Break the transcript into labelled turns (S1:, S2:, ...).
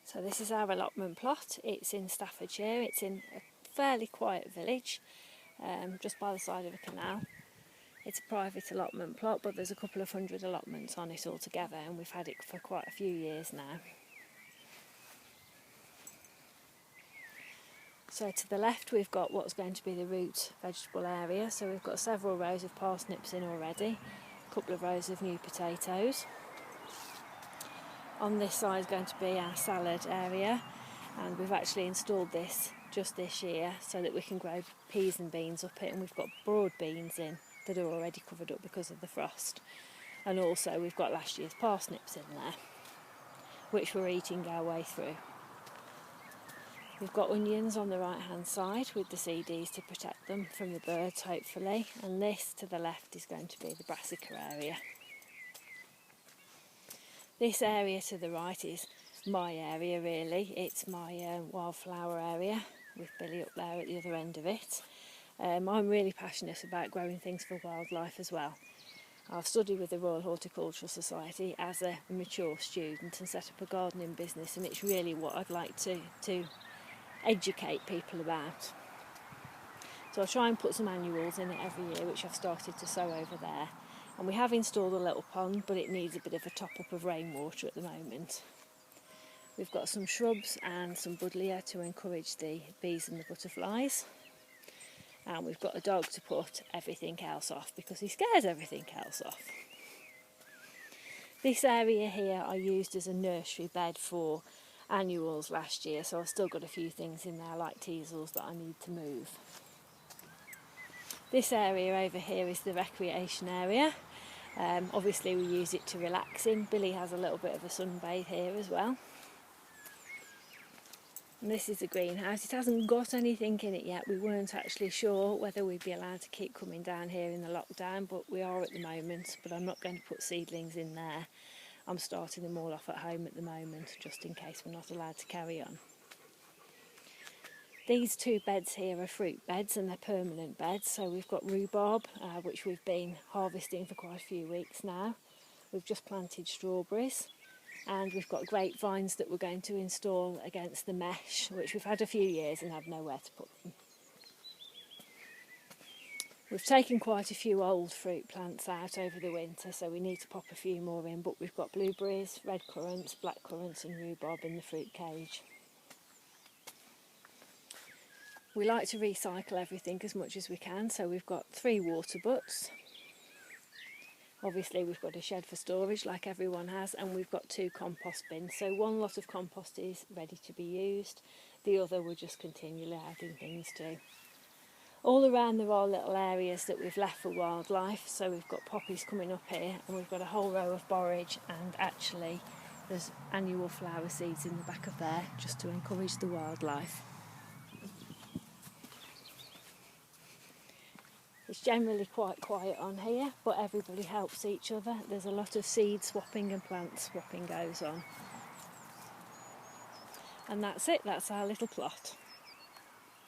S1: So this is our allotment plot. It's in Staffordshire. It's in a fairly quiet village, just by the side of a canal. It's a private allotment plot, but there's a couple of hundred allotments on it altogether, and we've had it for quite a few years now. So to the left we've got what's going to be the root vegetable area. So we've got several rows of parsnips in already, a couple of rows of new potatoes. On this side is going to be our salad area, and we've actually installed this just this year so that we can grow peas and beans up it, and we've got broad beans in that are already covered up because of the frost. And also we've got last year's parsnips in there, which we're eating our way through. We've got onions on the right hand side with the CDs to protect them from the birds hopefully, and this to the left is going to be the brassica area. This area to the right is my area really. It's my wildflower area with Billy up there at the other end of it. I'm really passionate about growing things for wildlife as well. I've studied with the Royal Horticultural Society as a mature student and set up a gardening business, and it's really what I'd like to educate people about. So I'll try and put some annuals in it every year, which I've started to sow over there. And we have installed a little pond, but it needs a bit of a top up of rainwater at the moment. We've got some shrubs and some buddleia to encourage the bees and the butterflies. And we've got a dog to put everything else off because he scares everything else off. This area here I used as a nursery bed for annuals last year, so I've still got a few things in there like teasels that I need to move. This area over here is the recreation area. Obviously we use it to relax in. Billy has a little bit of a sunbathe here as well. And this is the greenhouse. It hasn't got anything in it yet. We weren't actually sure whether we'd be allowed to keep coming down here in the lockdown, but we are at the moment. But I'm not going to put seedlings in there. I'm starting them all off at home at the moment, just in case we're not allowed to carry on. These two beds here are fruit beds, and they're permanent beds. So we've got rhubarb, which we've been harvesting for quite a few weeks now. We've just planted strawberries, and we've got grapevines that we're going to install against the mesh, which we've had a few years and have nowhere to put them. We've taken quite a few old fruit plants out over the winter, so we need to pop a few more in, but we've got blueberries, red currants, black currants and rhubarb in the fruit cage. We like to recycle everything as much as we can, so we've got 3 water butts. Obviously we've got a shed for storage like everyone has, and we've got 2 compost bins. So one lot of compost is ready to be used, the other we're just continually adding things to. All around there are little areas that we've left for wildlife, so we've got poppies coming up here, and we've got a whole row of borage, and actually there's annual flower seeds in the back of there just to encourage the wildlife. It's generally quite quiet on here, but everybody helps each other. There's a lot of seed swapping and plant swapping goes on. And that's it, that's our little plot.